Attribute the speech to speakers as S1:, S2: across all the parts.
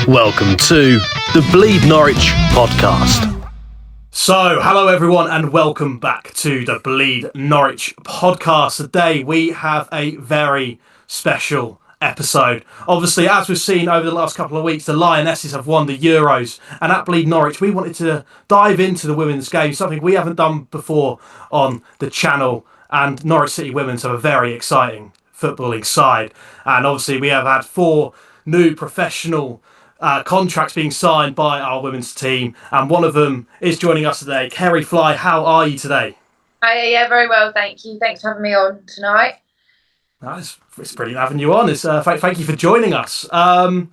S1: Welcome to the Bleed Norwich Podcast.
S2: So, hello everyone and welcome back to the Bleed Norwich Podcast. Today we have a very special episode. Obviously, as we've seen over the last couple of weeks, the Lionesses have won the Euros, and at Bleed Norwich we wanted to dive into the women's game, something we haven't done before on the channel, and Norwich City Women have a very exciting footballing side. And obviously we have had 4 new professional contracts being signed by our women's team, and one of them is joining us today. Ceri Flye, how are you today?
S3: Hi, yeah, very well, thank you. Thanks for having me on tonight.
S2: It's brilliant having you on. Thank you for joining us. I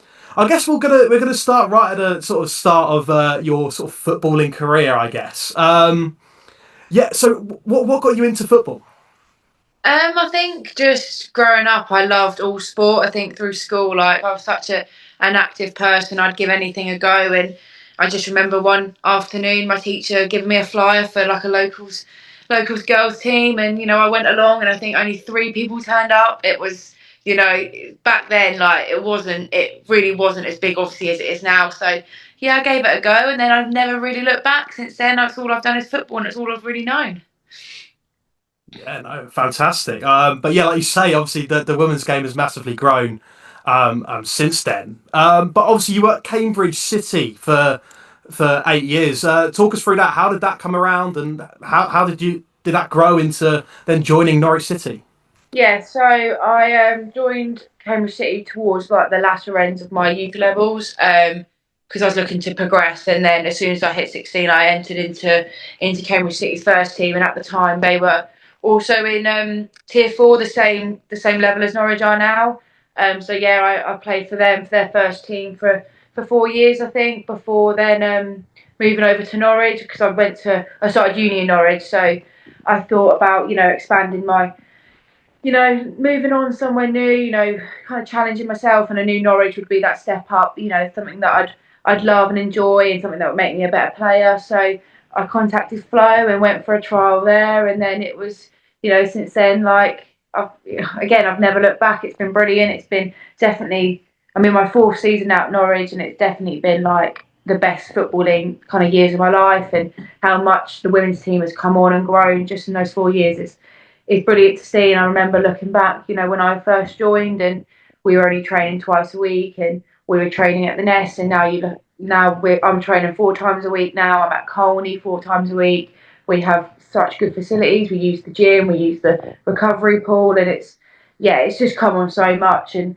S2: guess we're gonna start right at the sort of start of your sort of footballing career, I guess. So what got you into football?
S3: I think just growing up, I loved all sport. I think through school, I was such an active person. I'd give anything a go, and I just remember one afternoon, my teacher giving me a flyer for like a locals girls team, and I went along, and I think only 3 people turned up. It was, back then, it really wasn't as big, obviously, as it is now. So yeah, I gave it a go, and then I've never really looked back since then. That's all I've done is football, and it's all I've really known.
S2: Yeah, no, fantastic. But yeah, like you say, obviously the women's game has massively grown since then. But obviously you were at Cambridge City for 8 years. Talk us through that. How did that come around, and how did that grow into then joining Norwich City?
S3: Yeah, so I joined Cambridge City towards like the latter ends of my youth levels, because I was looking to progress, and then as soon as I hit 16, I entered into Cambridge City's first team, and at the time they were also in Tier 4, the same level as Norwich are now. So yeah, I played for them for their first team for 4 years, I think, before then moving over to Norwich, because I started uni in Norwich, so I thought about expanding my, moving on somewhere new, kind of challenging myself, and I knew Norwich would be that step up, something that I'd love and enjoy, and something that would make me a better player. So I contacted Flo and went for a trial there, and then it was, since then, I've never looked back. It's been brilliant. It's been definitely, I'm in my 4th season out at Norwich, and it's definitely been like the best footballing kind of years of my life, and how much the women's team has come on and grown just in those 4 years. It's brilliant to see. And I remember looking back, when I first joined, and we were only training twice a week, and we were training at the Nest, and I'm training 4 times a week now. I'm at Colney 4 times a week. We have such good facilities. We use the gym, we use the recovery pool, and it's just come on so much, and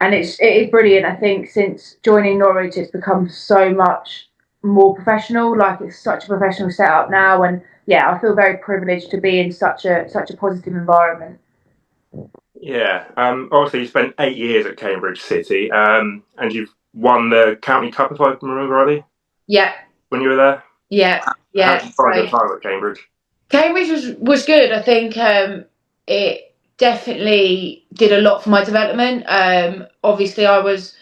S3: it is brilliant. I think since joining Norwich, it's become so much more professional. Like, it's such a professional setup now, and yeah, I feel very privileged to be in such a positive environment.
S4: Yeah, obviously you spent 8 years at Cambridge City, and you've won the County Cup, if I remember rightly.
S3: Yeah.
S4: When you were there.
S3: Yeah.
S4: How did you find your time at Cambridge?
S3: Cambridge was good. I think it definitely did a lot for my development. Obviously, I was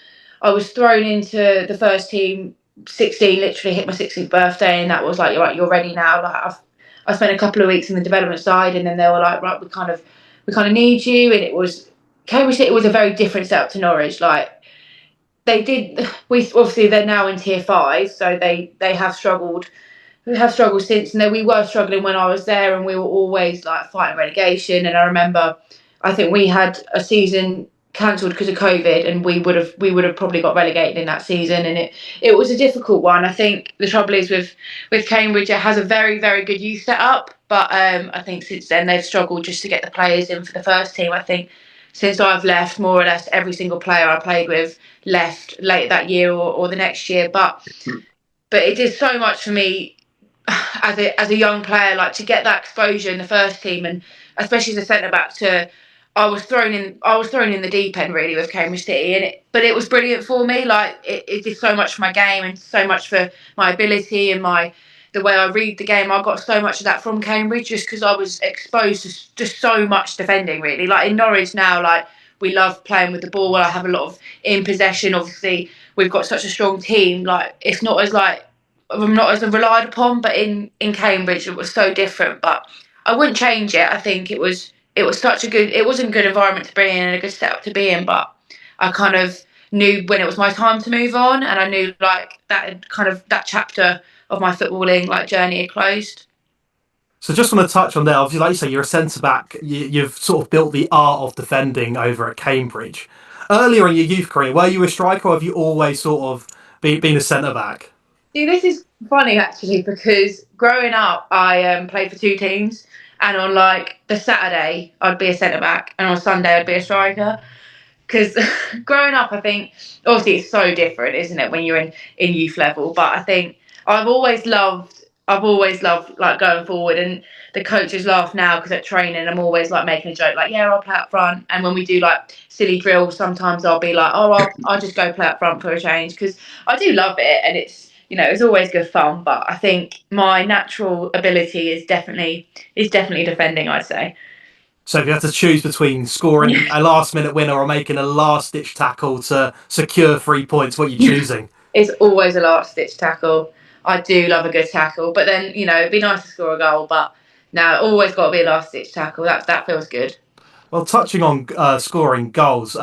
S3: thrown into the first team 16, literally hit my 16th birthday, and that was like, you're ready now. Like, I spent a couple of weeks in the development side, and then they were like, right, we kind of need you. And it was, Cambridge City was a very different setup to Norwich. Like, obviously they're now in Tier 5, so they have struggled. We have struggled since, and then we were struggling when I was there, and we were always like fighting relegation. And I remember, I think we had a season cancelled because of COVID, and we would have probably got relegated in that season, and it was a difficult one. I think the trouble is with Cambridge, it has a very, very good youth setup, but I think since then they've struggled just to get the players in for the first team. I think since I've left, more or less every single player I played with left late that year or the next year, but it did so much for me as a young player, like, to get that exposure in the first team, and especially as a centre back, I was thrown in the deep end really with Cambridge City, but it was brilliant for me. Like, it did so much for my game, and so much for my ability and the way I read the game. I got so much of that from Cambridge, just because I was exposed to just so much defending, really. Like, in Norwich now, like, we love playing with the ball. I have a lot of in possession. Obviously, we've got such a strong team. Like, it's not as like, I'm not as relied upon, but in Cambridge it was so different. But I wouldn't change it. I think it wasn't a good environment to be in and a good setup to be in, but I kind of knew when it was my time to move on, and I knew like that chapter of my footballing like journey had closed.
S2: So just want to touch on there. Obviously, like you say, you're a centre back. You've sort of built the art of defending over at Cambridge. Earlier in your youth career, were you a striker, or have you always sort of been a centre back?
S3: See, this is funny actually because growing up, I played for two teams, and on like the Saturday, I'd be a centre back, and on Sunday, I'd be a striker. Because growing up, I think obviously it's so different, isn't it, when you're in youth level? But I think I've always loved like going forward, and the coaches laugh now because at training I'm always like making a joke like, yeah, I'll play up front, and when we do like silly drills, sometimes I'll be like, oh, I'll just go play up front for a change because I do love it, and it's always good fun. But I think my natural ability is definitely defending, I'd say.
S2: So if you have to choose between scoring a last-minute winner or making a last-ditch tackle to secure 3 points, what are you choosing?
S3: It's always a last-ditch tackle. I do love a good tackle, but then it'd be nice to score a goal. But no, always got to be a last-ditch tackle. That feels good.
S2: Well, touching on scoring goals,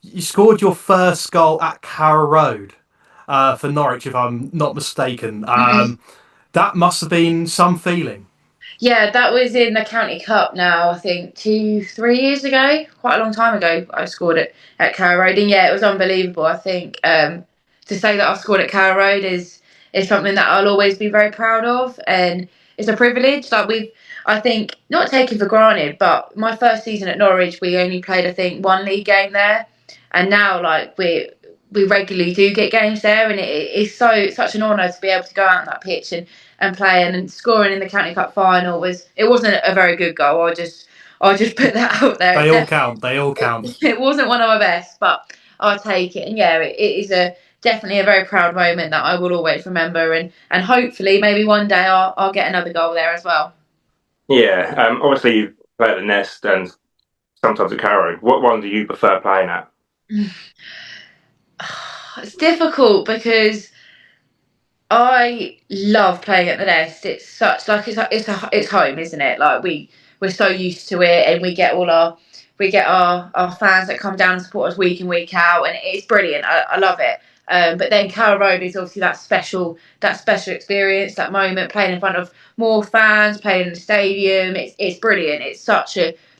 S2: you scored your first goal at Carrow Road for Norwich, if I'm not mistaken. That must have been some feeling.
S3: Yeah, that was in the County Cup now, I think 3 years ago, quite a long time ago, I scored it at Carrow Road. And yeah, it was unbelievable. I think to say that I've scored at Carrow Road is something that I'll always be very proud of. And it's a privilege. I think, not taken for granted, but my first season at Norwich, we only played, I think, one league game there. And now, like, we regularly do get games there. And it's such an honour to be able to go out on that pitch and playing and scoring in the County Cup final. It wasn't a very good goal. I'll just put that out there.
S2: They all count. They all count.
S3: It wasn't one of my best, but I'll take it. And yeah, it is definitely a very proud moment that I will always remember. And hopefully maybe one day I'll get another goal there as well.
S4: Yeah, obviously you play at the Nest and sometimes at Carrow. What one do you prefer playing at?
S3: It's difficult because I love playing at the Nest. It's such like it's home, isn't it? Like we're so used to it, and we get our fans that come down and support us week in week out, and it's brilliant. I love it. But then Carrow Road is obviously that special experience, that moment playing in front of more fans, playing in the stadium. It's brilliant.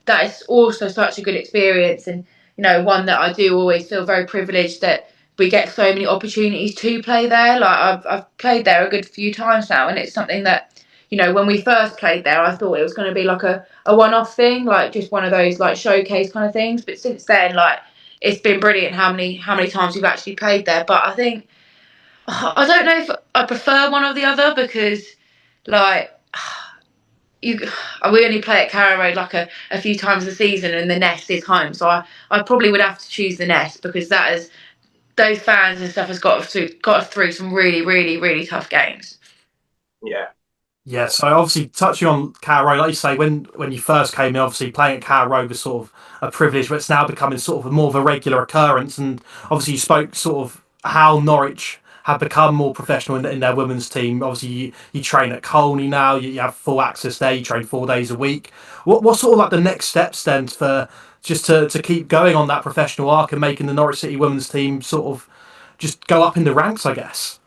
S3: That is also such a good experience, and one that I do always feel very privileged that we get so many opportunities to play there. Like I've played there a good few times now, and it's something that when we first played there, I thought it was going to be like a one-off thing, like just one of those like showcase kind of things. But since then, like it's been brilliant how many times we've actually played there. But I think I don't know if I prefer one or the other because like we only play at Carrow Road like a few times a season, and the Nest is home. So I probably would have to choose the Nest because those fans and stuff has got us through some really, really, really tough games.
S4: Yeah.
S2: Yeah, so obviously touching on Carrow Road, like you say, when you first came in, obviously playing at Carrow Road was sort of a privilege, but it's now becoming sort of more of a regular occurrence. And obviously you spoke sort of how Norwich have become more professional in their women's team. Obviously you train at Colney now, you have full access there, you train 4 days a week. What's sort of like the next steps then for just to keep going on that professional arc and making the Norwich City women's team sort of just go up in the ranks, I guess?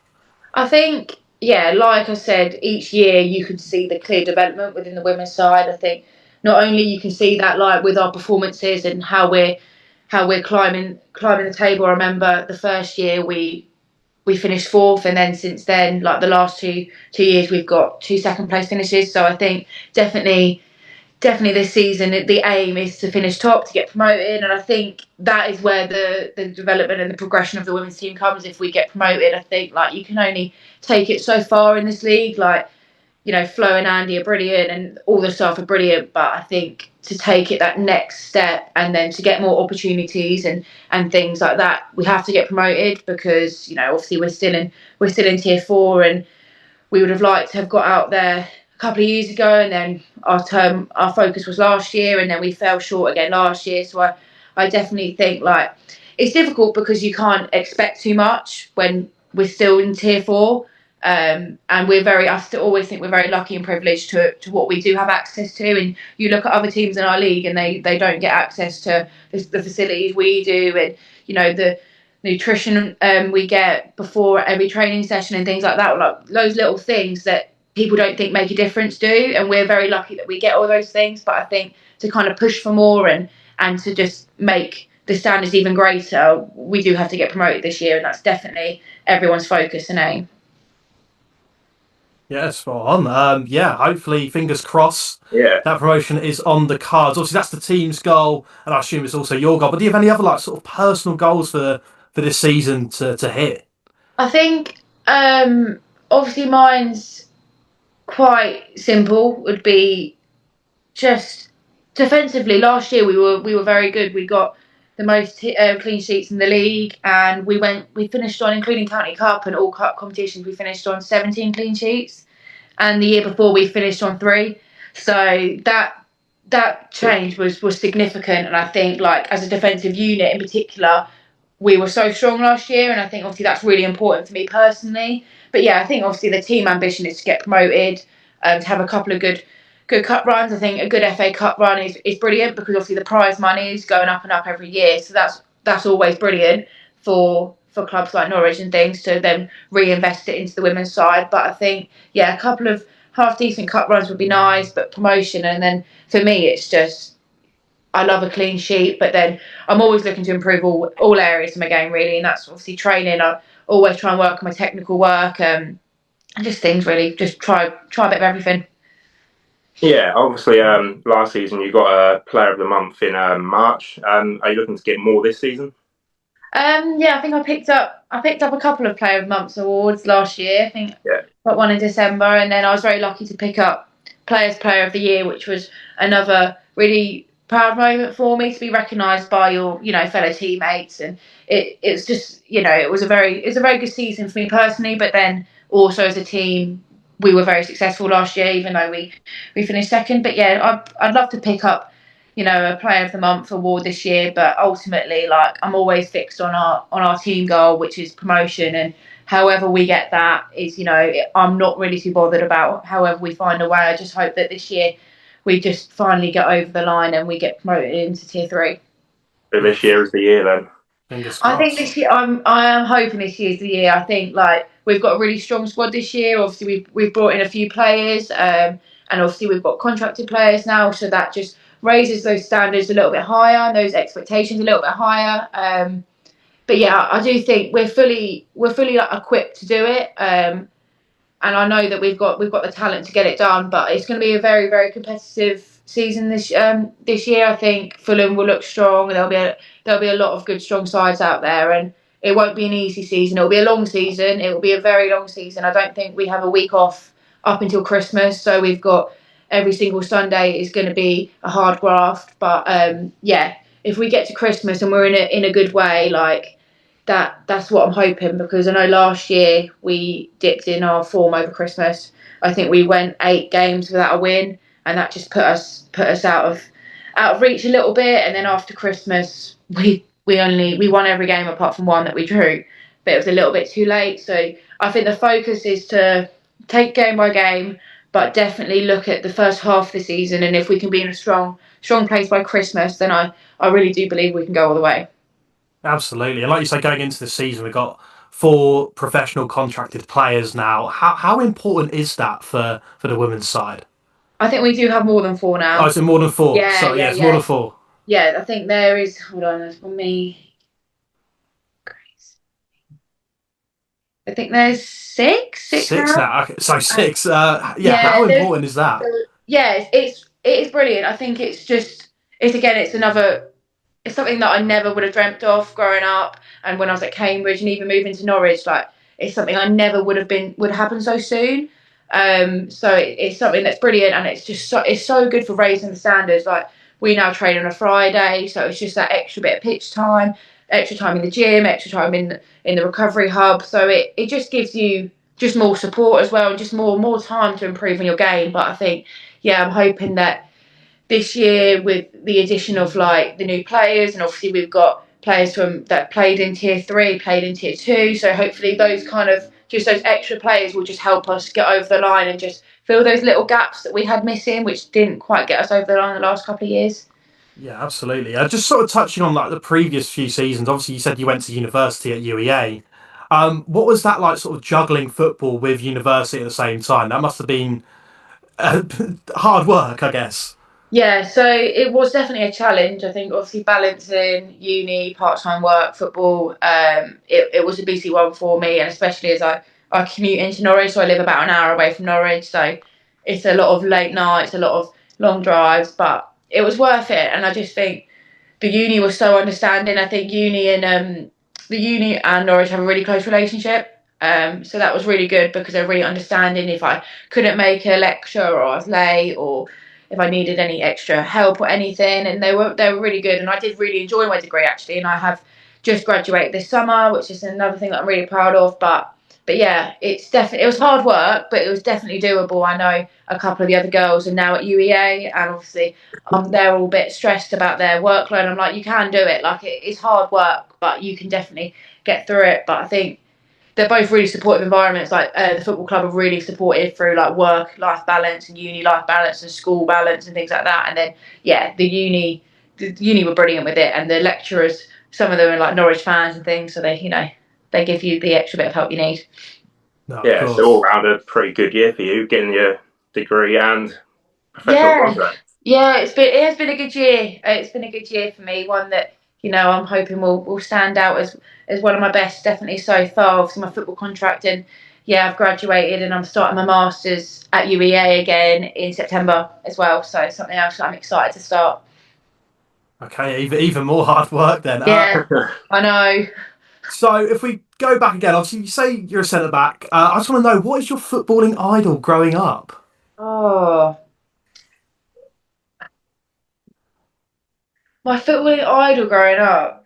S3: I think, yeah, like I said, each year you can see the clear development within the women's side. I think not only you can see that like with our performances and how we're climbing the table. I remember the first year we finished fourth, and then since then, like the last two years, we've got 2 second place finishes. So I think definitely this season the aim is to finish top, to get promoted, and I think that is where the development and the progression of the women's team comes. If we get promoted, I think like you can only take it so far in this league. Like Flo and Andy are brilliant and all the staff are brilliant, but I think to take it that next step and then to get more opportunities and things like that, we have to get promoted because obviously we're still in tier 4, and we would have liked to have got out there a couple of years ago, and then our focus was last year, and then we fell short again last year. So I definitely think like it's difficult because you can't expect too much when we're still in tier 4. And I still always think we're very lucky and privileged to what we do have access to. And you look at other teams in our league and they don't get access to the facilities we do, and nutrition we get before every training session and things like that. Like those little things that people don't think make a difference do, and we're very lucky that we get all those things. But I think to kind of push for more and to just make the standards even greater, we do have to get promoted this year, and that's definitely everyone's focus and aim.
S2: Yeah, spot on. Hopefully, fingers crossed,
S4: Yeah.
S2: that promotion is on the cards. Obviously, that's the team's goal, and I assume it's also your goal. But do you have any other like sort of personal goals for this season to hit?
S3: I think obviously mine's quite simple. Would be just defensively. Last year we were very good. We got the most clean sheets in the league, and we finished on, including County Cup and all cup competitions, we finished on 17 clean sheets, and the year before we finished on 3. So that change was significant, and I think like as a defensive unit in particular, we were so strong last year, and I think obviously that's really important for me personally. But yeah, I think obviously the team ambition is to get promoted, to have a couple of good cup runs. I think a good FA Cup run is brilliant, because obviously the prize money is going up and up every year, so that's always brilliant for clubs like Norwich and things to then reinvest it into the women's side. But I think a couple of half decent cup runs would be nice, but promotion, and then for me it's just I love a clean sheet, but then I'm always looking to improve all areas of my game really, and that's obviously training. I always try and work on my technical work, and just things really, just try a bit of everything.
S4: Yeah, obviously, last season you got a Player of the Month in March. Are you looking to get more this season?
S3: I think I picked up a couple of Player of the Month awards last year. I think got one in December, and then I was very lucky to pick up Player of the Year, which was another really proud moment for me, to be recognised by your fellow teammates, and it's just it was a very good season for me personally, but then also as a team we were very successful last year, even though we finished second. But yeah, I'd love to pick up a Player of the Month award this year, but ultimately like I'm always fixed on our team goal, which is promotion, and however we get that is I'm not really too bothered about however we find a way. I just hope that this year we just finally get over the line and we get promoted into Tier 3.
S4: So this year is the year then.
S2: Fingers
S3: I think
S2: crossed.
S3: this year I am hoping this year's the year. I think like we've got a really strong squad this year. Obviously we've brought in a few players, and obviously we've got contracted players now, so that just raises those standards a little bit higher and those expectations a little bit higher. But yeah, I do think we're fully like, equipped to do it. And I know that we've got the talent to get it done, but it's going to be a very, very competitive season this year. I think Fulham will look strong, and there'll be a lot of good, strong sides out there, and it won't be an easy season. It'll be a long season. It will be a very long season. I don't think we have a week off up until Christmas, so we've got every single Sunday is going to be a hard graft. But if we get to Christmas and we're in a good way, like that's what I'm hoping, because I know last year we dipped in our form over Christmas. I think we went 8 games without a win, and that just put us out of reach a little bit. And then after Christmas, we won every game apart from one that we drew, but it was a little bit too late. So I think the focus is to take game by game, but definitely look at the first half of the season. And if we can be in a strong place by Christmas, then I really do believe we can go all the way.
S2: Absolutely. And like you say, going into the season, we've got 4 professional contracted players now. How important is that for the women's side?
S3: I think we do have more than 4 now.
S2: Oh, is it more than 4?
S3: Yeah,
S2: Sorry,
S3: yeah,
S2: it's
S3: yeah.
S2: more than 4.
S3: Yeah, I think there is. Hold on, there's for me. I think there's 6
S2: now. Okay, so 6. How important is that?
S3: Yeah, it is brilliant. I think it's something that I never would have dreamt of growing up, and when I was at Cambridge and even moving to Norwich, like it's something I never would happen so soon. So it's something that's brilliant, and it's so good for raising the standards. Like we now train on a Friday, so it's just that extra bit of pitch time, extra time in the gym, extra time in the recovery hub. So it just gives you just more support as well, and just more time to improve on your game. But I think, I'm hoping that this year, with the addition of like the new players, and obviously we've got players that played in Tier 3, played in Tier 2, so hopefully those extra players will just help us get over the line and just fill those little gaps that we had missing, which didn't quite get us over the line the last couple of years.
S2: Yeah, absolutely. Just sort of touching on like the previous few seasons. Obviously, you said you went to university at UEA. What was that like, sort of juggling football with university at the same time? That must have been hard work, I guess.
S3: Yeah, so it was definitely a challenge. I think obviously balancing uni, part-time work, football, it was a busy one for me, and especially as I commute into Norwich, so I live about an hour away from Norwich, so it's a lot of late nights, a lot of long drives, but it was worth it. And I just think the uni was so understanding. I think the uni and Norwich have a really close relationship. So that was really good because they're really understanding if I couldn't make a lecture or I was late or if I needed any extra help or anything, and they were really good. And I did really enjoy my degree actually, and I have just graduated this summer, which is another thing that I'm really proud of. But yeah, it was hard work, but it was definitely doable. I know a couple of the other girls are now at UEA, and obviously they're all a bit stressed about their workload. I'm like, you can do it. Like it's hard work, but you can definitely get through it. But I think they're both really supportive environments. Like the football club are really supportive through like work-life balance and uni-life balance and school balance and things like that. And then yeah, the uni were brilliant with it, and the lecturers, some of them are like Norwich fans and things, so they give you the extra bit of help you need.
S2: No, of
S4: Yeah, so
S2: course.
S4: all round a pretty good year for you, getting your degree and professional
S3: Yeah,
S4: contract.
S3: yeah, it has been a good year. It's been a good year for me. One that I'm hoping will stand out as one of my best, definitely so far. Obviously, my football contract, and yeah, I've graduated and I'm starting my masters at UEA again in September as well. So it's something else that I'm excited to start.
S2: Okay, even more hard work then.
S3: Yeah, I know.
S2: So if we go back again, obviously you say you're a centre back. I just want to know, what is your footballing idol growing up?
S3: Oh, my footballing idol growing up.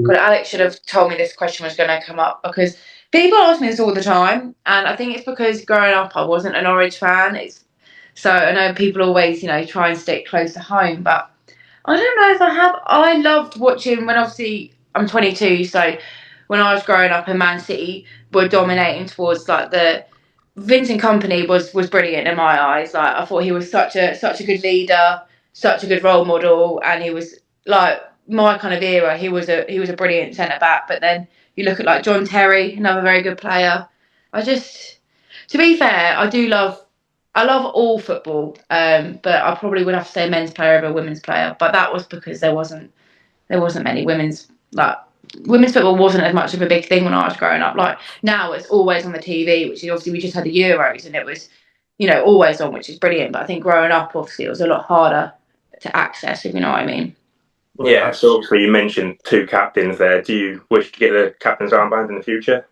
S3: God, Alex should have told me this question was going to come up because people ask me this all the time, and I think it's because growing up I wasn't a Norwich fan. So I know people always, try and stick close to home, but I don't know if I have. I loved watching when obviously I'm 22, so when I was growing up and Man City were dominating towards like the Vincent Company was brilliant in my eyes. Like I thought he was such a good leader, such a good role model, and he was like my kind of era. He was a brilliant centre back. But then you look at like John Terry, another very good player. To be fair, I love all football, but I probably would have to say men's player over women's player. But that was because there wasn't many women's football wasn't as much of a big thing when I was growing up. Like now, it's always on the TV, which is obviously we just had the Euros and it was, always on, which is brilliant. But I think growing up, obviously, it was a lot harder to access, if you know what I mean.
S4: Yeah, so obviously you mentioned two captains there. Do you wish to get the captain's armband in the future?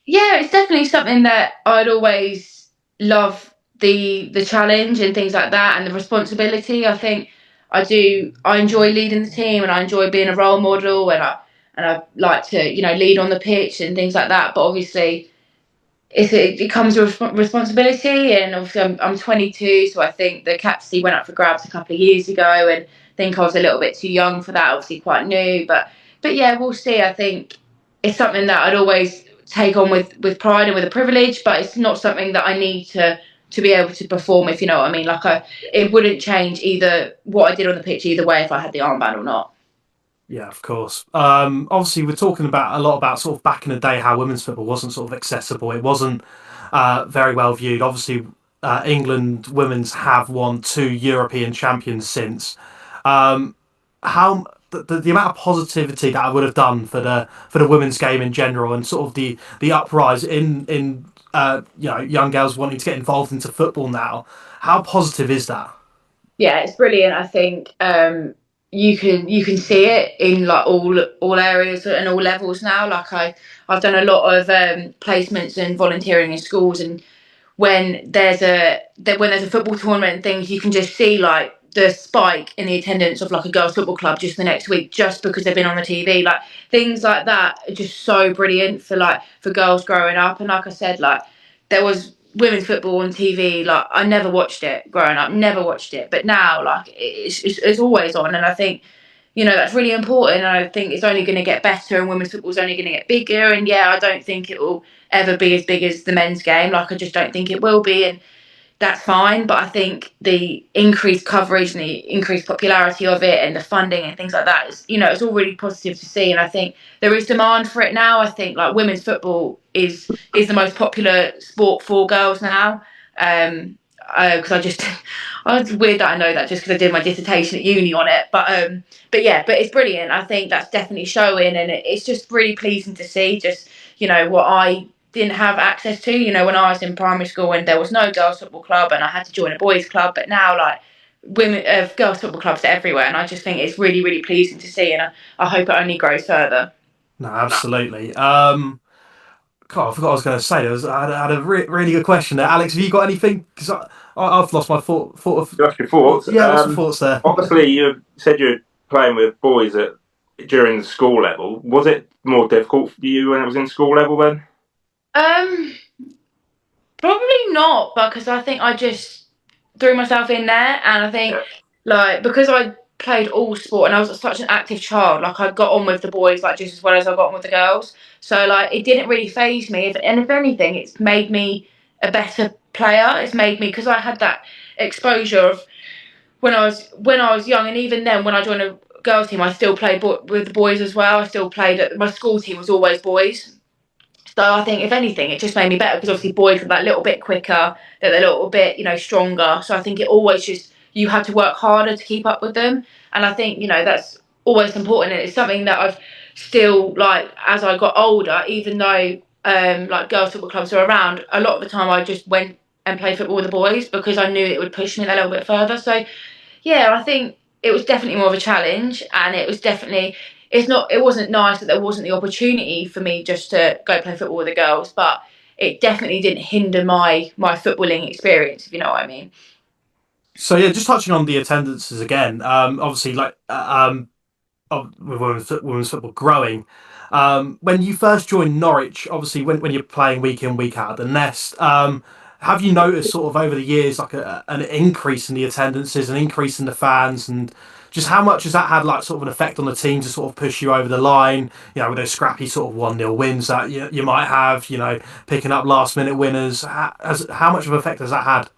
S3: Yeah, it's definitely something that I'd always love the challenge and things like that and the responsibility. I think I do. I enjoy leading the team and I enjoy being a role model and I like to lead on the pitch and things like that. But obviously, it comes with responsibility, and obviously I'm 22, so I think the captaincy went up for grabs a couple of years ago, and I think I was a little bit too young for that. Obviously, quite new, but yeah, we'll see. I think it's something that I'd always take on with pride and with a privilege, but it's not something that I need to be able to perform. If you know what I mean, it wouldn't change either what I did on the pitch either way if I had the armband or not.
S2: Yeah, of course. Obviously, we're talking about a lot about sort of back in the day how women's football wasn't sort of accessible. It wasn't very well viewed. Obviously, England women's have won 2 European champions since. How the amount of positivity that I would have done for the women's game in general, and sort of the uprise in young girls wanting to get involved into football now. How positive is that?
S3: Yeah, it's brilliant. I think you can see it in like all areas and all levels now. Like I've done a lot of placements and volunteering in schools, and when there's a football tournament and things, you can just see like the spike in the attendance of like a girls' football club just the next week, just because they've been on the TV. Like things like that are just so brilliant for girls growing up. And like I said, like there was women's football on TV. Like I never watched it growing up, never watched it, but now like it's always on, and I think. That's really important, and I think it's only going to get better, and women's football is only going to get bigger. And yeah, I don't think it will ever be as big as the men's game. Like I just don't think it will be. And that's fine. But I think the increased coverage and the increased popularity of it and the funding and things like that is, it's all really positive to see. And I think there is demand for it now. I think like women's football is the most popular sport for girls now. Because it's weird that I know that just because I did my dissertation at uni on it. But it's brilliant. I think that's definitely showing, and it's just really pleasing to see. Just what I didn't have access to. When I was in primary school and there was no girls football club, and I had to join a boys club. But now, like girls football clubs are everywhere, and I just think it's really, really pleasing to see, and I hope it only grows further.
S2: No, absolutely. God, I forgot what I was going to say. I had a really good question there. Alex, have you got anything? Because I've lost my thought of.
S4: Just your thoughts.
S2: Yeah, lots of thoughts there.
S4: Obviously, you said you're playing with boys during the school level. Was it more difficult for you when it was in school level then?
S3: Probably not, because I think I just threw myself in there, and I think because I played all sport and I was such an active child, like I got on with the boys like just as well as I got on with the girls. So like it didn't really faze me, and if anything, it's made me a better player. It's made me, because I had that exposure of when I was young, and even then when I joined a girls team, I still played with the boys as well. I still played my school team was always boys. So I think, if anything, it just made me better, because obviously boys are that little bit quicker, they're a little bit, stronger. So I think it always just, you had to work harder to keep up with them. And I think, that's always important. And it's something that I've still, like, as I got older, even though, like, girls' football clubs are around, a lot of the time I just went and played football with the boys because I knew it would push me a little bit further. So, yeah, I think it was definitely more of a challenge, and it was definitely, it wasn't nice that there wasn't the opportunity for me just to go play football with the girls, but it definitely didn't hinder my footballing experience, if you know what I mean.
S2: So yeah, just touching on the attendances again. Obviously, like with women's football growing. When you first joined Norwich, obviously when you're playing week in week out at the Nest, have you noticed sort of over the years like an increase in the attendances, an increase in the fans, and just how much has that had like sort of an effect on the team to sort of push you over the line? With those scrappy sort of 1-0 wins that you might have, picking up last minute winners. How much of an effect has that had?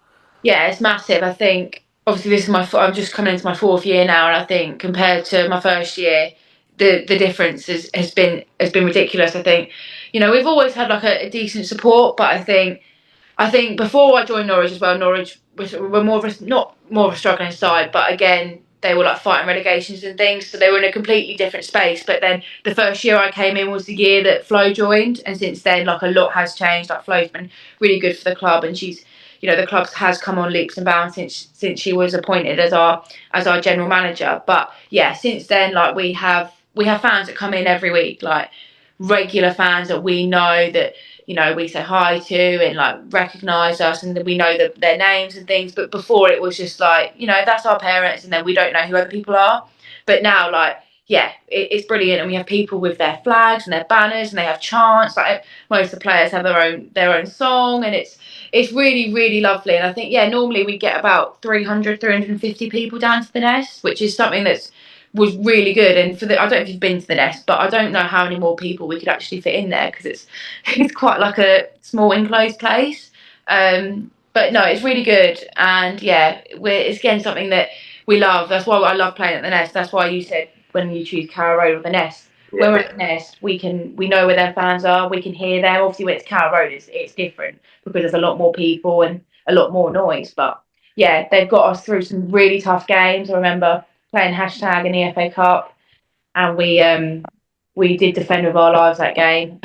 S3: Yeah, it's massive. I think obviously this is I'm just coming into my fourth year now, and I think compared to my first year, the difference has been ridiculous. I think, we've always had like a decent support, but I think before I joined Norwich as well, Norwich were not more of a struggling side, but again, they were like fighting relegations and things, so they were in a completely different space. But then the first year I came in was the year that Flo joined, and since then, like a lot has changed. Like Flo's been really good for the club, and she's, the club has come on leaps and bounds since she was appointed as our general manager. But yeah, since then, like we have fans that come in every week, like regular fans that we know that we say hi to and like recognise us, and we know their names and things. But before it was just like, that's our parents, and then we don't know who other people are. But now, like, yeah, it's brilliant, and we have people with their flags and their banners, and they have chants. Like most of the players have their own song, and it's really, really lovely. And I think, yeah, normally we get about 350 people down to the Nest, which is something was really good. And I don't know if you've been to the Nest, but I don't know how many more people we could actually fit in there, because it's quite like a small enclosed place. But no, it's really good, and yeah, it's again something that we love. That's why I love playing at the Nest. That's why you said when you choose Carrow Road or the Nest. Yeah. When we're at the Nest, we know where their fans are. We can hear them. Obviously, when it's Carrow Road, it's different because there's a lot more people and a lot more noise. But yeah, they've got us through some really tough games. I remember playing hashtag in the FA Cup, and we did defend with our lives that game.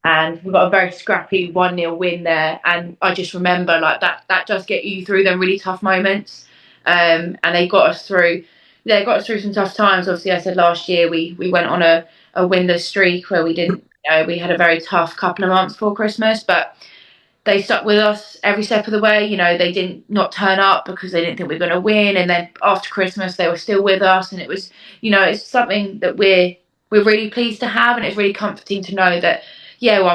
S3: And we got a very scrappy 1-0 win there. And I just remember like that does get you through them really tough moments. And they got us through some tough times. Obviously, I said last year we went on a winless streak where we didn't, we had a very tough couple of months before Christmas, but they stuck with us every step of the way. They didn't not turn up because they didn't think we were going to win. And then after Christmas, they were still with us. And it was, it's something that we're really pleased to have. And it's really comforting to know that, yeah, well,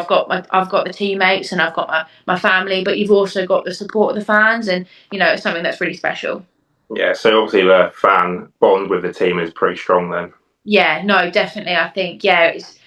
S3: I've got the teammates and I've got my family, but you've also got the support of the fans. And, it's something that's really special.
S4: Yeah, so obviously the fan bond with the team is pretty strong then.
S3: Yeah, no, definitely. I think, yeah, it's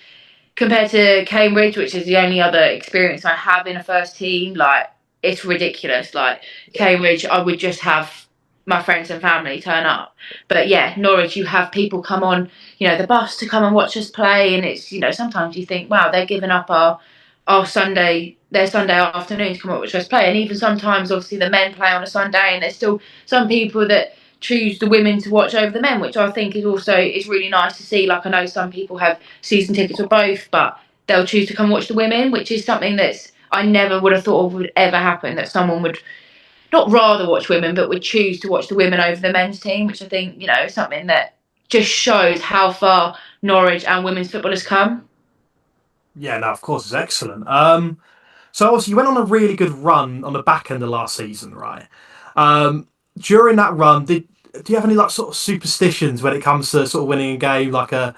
S3: compared to Cambridge, which is the only other experience I have in a first team, like it's ridiculous. Like Cambridge, I would just have my friends and family turn up. But yeah, Norwich, you have people come on, the bus to come and watch us play, and it's, sometimes you think, wow, they're giving up our their Sunday afternoon to come and watch us play. And even sometimes, obviously, the men play on a Sunday, and there's still some people that choose the women to watch over the men, which I think is really nice to see. Like, I know some people have season tickets or both, but they'll choose to come watch the women, which is something that's I never would have thought would ever happen, that someone would not rather watch women, but would choose to watch the women over the men's team, which I think, is something that just shows how far Norwich and women's football has come.
S2: Yeah, no, of course, it's excellent. So obviously you went on a really good run on the back end of last season, right? During that run, do you have any like sort of superstitions when it comes to sort of winning a game, like an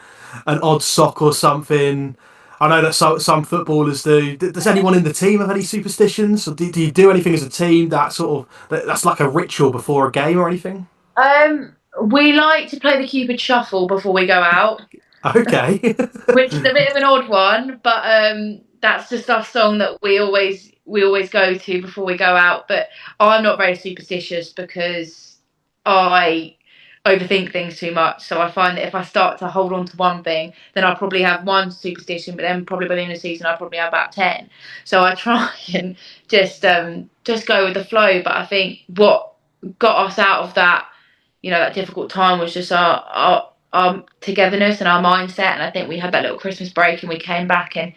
S2: odd sock or something? I know that some footballers do. Does anyone in the team have any superstitions, or do you do anything as a team that's like a ritual before a game or anything?
S3: We like to play the Cupid Shuffle before we go out.
S2: Okay.
S3: Which is a bit of an odd one, but that's just our song that we always go to before we go out. But I'm not very superstitious because I overthink things too much. So I find that if I start to hold on to one thing, then I'll probably have one superstition, but then probably by the end of the season I'll probably have about 10. So I try and just go with the flow. But I think what got us out of that, that difficult time was just our togetherness and our mindset. And I think we had that little Christmas break and we came back, and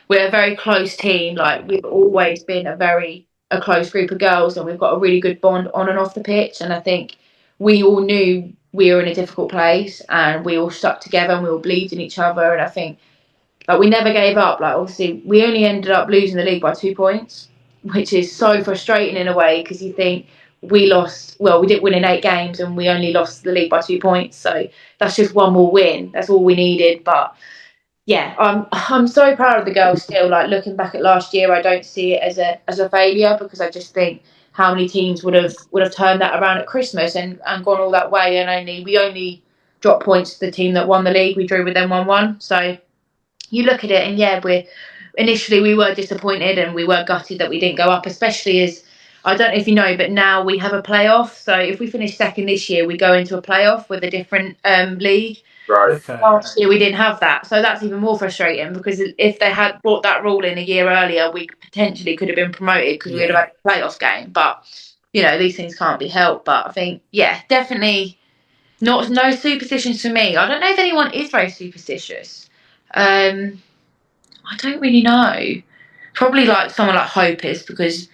S3: we're a very close team. Like, we've always been a close group of girls, and we've got a really good bond on and off the pitch. And I think we all knew we were in a difficult place, and we all stuck together and we all believed in each other. And I think, like, we never gave up. Like, obviously we only ended up losing the league by 2 points, which is so frustrating in a way, because you think we didn't win in 8 games and we only lost the league by 2 points. So that's just one more win. That's all we needed. But yeah, I'm so proud of the girls still. Like, looking back at last year, I don't see it as a failure, because I just think how many teams would have turned that around at Christmas and gone all that way, and we only dropped points to the team that won the league. We drew with them 1-1. So you look at it, and yeah, we were disappointed and we were gutted that we didn't go up, especially as, I don't know if you know, but now we have a playoff. So if we finish second this year, we go into a playoff with a different league.
S4: Right.
S2: Okay.
S3: Last year we didn't have that, so that's even more frustrating, because if they had brought that rule in a year earlier, we potentially could have been promoted, because we would have had a playoff game. But these things can't be helped. But I think, yeah, definitely no superstitions for me. I don't know if anyone is very superstitious. I don't really know. Probably like someone like Hope is, because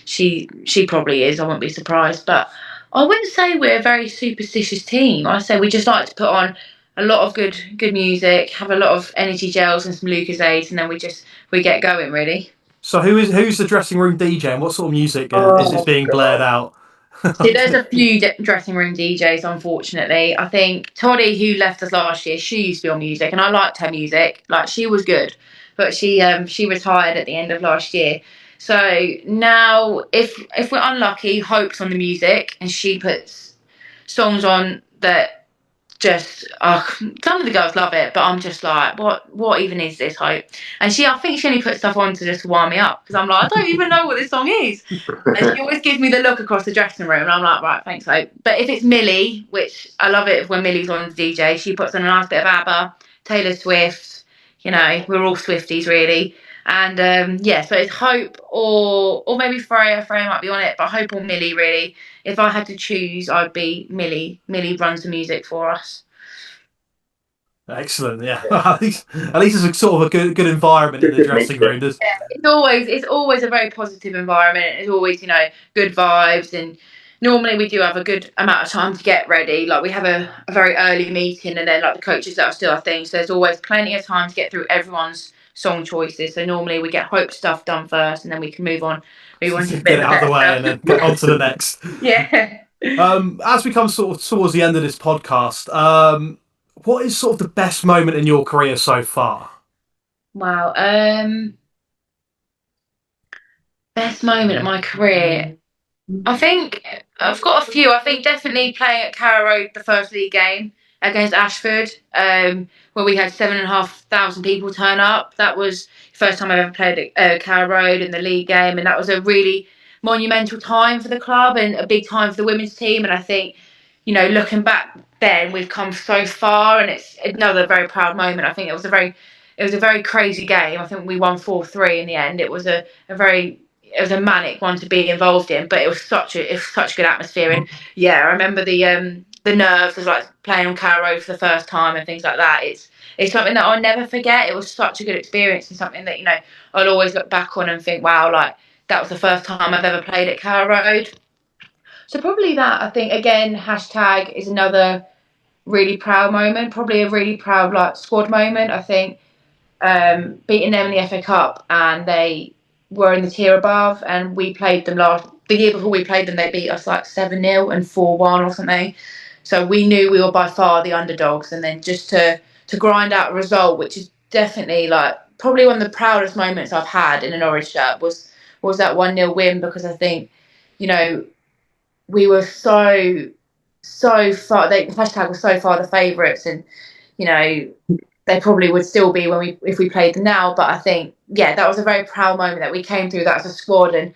S3: she probably is. I wouldn't be surprised. But I wouldn't say we're a very superstitious team. I say we just like to put on a lot of good music, have a lot of energy gels and some Lucozades, and then we get going, really.
S2: So who's the dressing room DJ, and what sort of music is being blared out?
S3: See, there's a few dressing room DJs, unfortunately. I think Toddy, who left us last year, she used to be on music, and I liked her music. Like, she was good, but she retired at the end of last year. So now, if we're unlucky, Hope's on the music, and she puts songs on that just some of the girls love it, but I'm just like, what even is this, Hope? And I think she only puts stuff on to just wind me up, because I'm like, I don't even know what this song is. And she always gives me the look across the dressing room, and I'm like, right, thanks, Hope. But if it's Millie, which I love it when Millie's on the DJ, she puts on a nice bit of ABBA, Taylor Swift. We're all Swifties, really. And so it's Hope or maybe Freya. Freya might be on it, but Hope or Millie, really. If I had to choose, I'd be Millie. Millie runs the music for us.
S2: Excellent, yeah. at least it's a sort of a good environment in the dressing room.
S3: Yeah, it's always a very positive environment. It's always, good vibes, and normally we do have a good amount of time to get ready. Like, we have a very early meeting, and then like the coaches that are still our thing. So there's always plenty of time to get through everyone's song choices. So normally we get Hope stuff done first, and then we can move on to
S2: get it out of the way and then get on to the next.
S3: Yeah.
S2: As we come sort of towards the end of this podcast, what is sort of the best moment in your career so far?
S3: Wow. Best moment of my career. I think I've got a few. I think definitely playing at Carrow Road, the first league game against Ashford, where we had 7,500 people turn up. That was the first time I've ever played at Carrow Road in the league game, and that was a really monumental time for the club and a big time for the women's team. And I think, looking back then, we've come so far, and it's another very proud moment. I think it was a very crazy game. I think we won 4-3 in the end. It was a manic one to be involved in, but it was such a good atmosphere. And yeah, I remember the nerves of like playing on Carrow Road for the first time and things like that. It's something that I'll never forget. It was such a good experience, and something that I'll always look back on and think, wow, like that was the first time I've ever played at Carrow Road. So probably that, I think, again, hashtag is another really proud moment, probably a really proud like squad moment. I think beating them in the FA Cup, and they were in the tier above, and we played them the year before we played them, they beat us like 7-0 and 4-1 or something. So we knew we were by far the underdogs, and then just to grind out a result, which is definitely like probably one of the proudest moments I've had in a Norwich shirt, was that 1-0 win, because I think, we were so far. The hashtag was so far the favourites, and they probably would still be if we played them now. But I think, yeah, that was a very proud moment that we came through that as a squad. And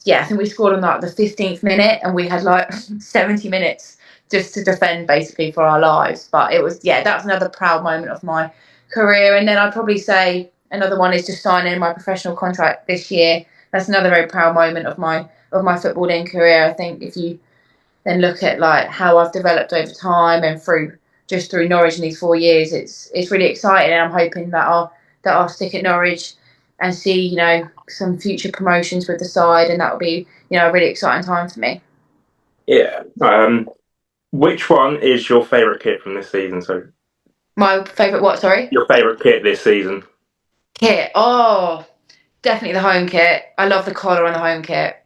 S3: yeah, I think we scored on like the 15th minute, and we had like 70 minutes just to defend basically for our lives. But it was, yeah, that's another proud moment of my career. And then I'd probably say another one is just signing my professional contract this year. That's another very proud moment of my footballing career. I think if you then look at like how I've developed over time and through Norwich in these 4 years, it's really exciting, and I'm hoping that I'll stick at Norwich and see some future promotions with the side, and that will be a really exciting time for me.
S4: Yeah. Which one is your favourite kit from this season? So
S3: my favourite what? Sorry.
S4: Your favourite kit this season?
S3: Kit. Oh, definitely the home kit. I love the collar on the home kit.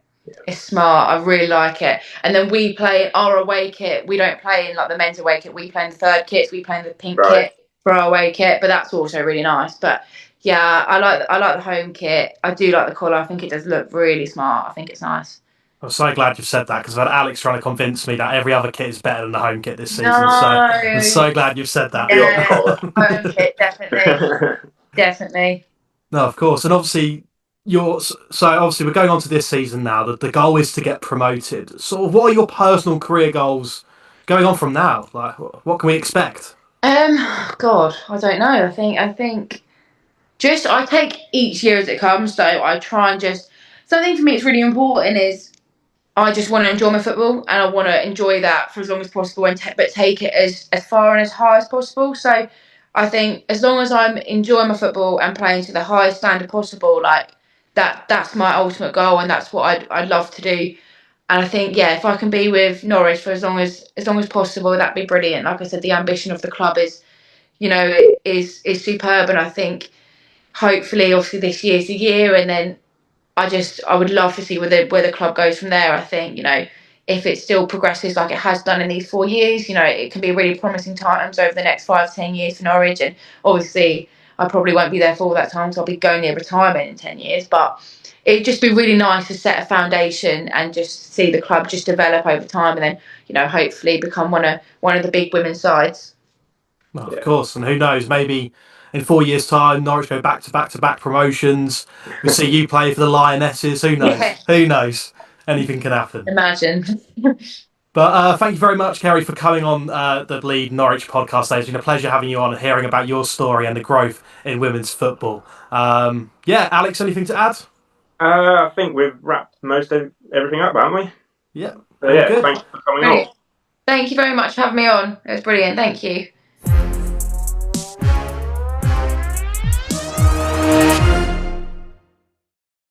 S3: It's smart. I really like it. And then we play our away kit. We don't play in like the men's away kit. We play in the third kits. We play in the pink kit for our away kit. But that's also really nice. But yeah, I like the home kit. I do like the collar. I think it does look really smart. I think it's nice.
S2: I'm so glad you've said that, because I've had Alex trying to convince me that every other kit is better than the home kit this season.
S3: No.
S2: So I'm so glad you've said that.
S3: Yeah, home kit, definitely. Definitely.
S2: No, of course. And obviously, obviously we're going on to this season now. The goal is to get promoted. Sort of, what are your personal career goals going on from now? Like, what can we expect?
S3: God, I don't know. I think just I take each year as it comes. So I try and something for me it's really important is I just want to enjoy my football, and I want to enjoy that for as long as possible, but take it as far and as high as possible. So I think as long as I'm enjoying my football and playing to the highest standard possible, like that's my ultimate goal, and that's what I'd love to do. And I think, yeah, if I can be with Norwich for as long as possible, that'd be brilliant. Like I said, the ambition of the club is superb, and I think hopefully, obviously, this year's the year, and then I would love to see where the club goes from there. I think, if it still progresses like it has done in these 4 years, it can be really promising times over the next 5-10 years for Norwich. And obviously, I probably won't be there for all that time, so I'll be going near retirement in 10 years. But it'd just be really nice to set a foundation and just see the club just develop over time, and then, hopefully become one of the big women's sides.
S2: Well, of course, and who knows, maybe in 4 years' time, Norwich go back to back promotions. We see you play for the Lionesses. Who knows? Yeah. Who knows? Anything can happen.
S3: Imagine.
S2: But thank you very much, Ceri, for coming on the Bleed Norwich podcast. It's been a pleasure having you on and hearing about your story and the growth in women's football. Alex, anything to add?
S4: I think we've wrapped most of everything up, haven't we?
S2: Yeah.
S4: So, yeah, thanks for coming on.
S3: Thank you very much for having me on. It was brilliant. Thank you.